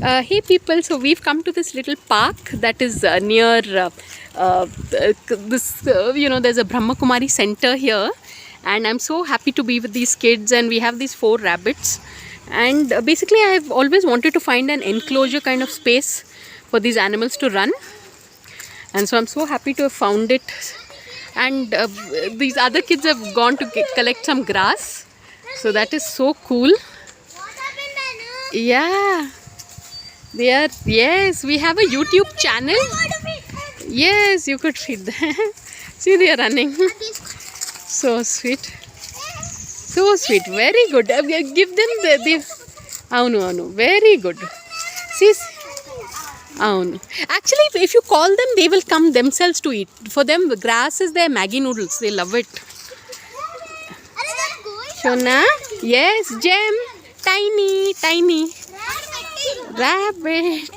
Hey people, so we've come to this little park that is near there's a Brahma Kumari center here, and I'm so happy to be with these kids. And we have these 4 rabbits, and basically I've always wanted to find an enclosure kind of space for these animals to run, and so I'm so happy to have found it. And these other kids have gone to collect some grass, so that is so cool. Yeah, they are. Yes, we have a YouTube channel. Yes, you could read that. See, they are running. So sweet. So sweet. Very good. Give them the Avunu. Very good. See. Avunu. Actually, if you call them, they will come themselves to eat. For them, grass is their Maggi noodles. They love it. Shona? Yes, Gem. Tiny. Rabbit.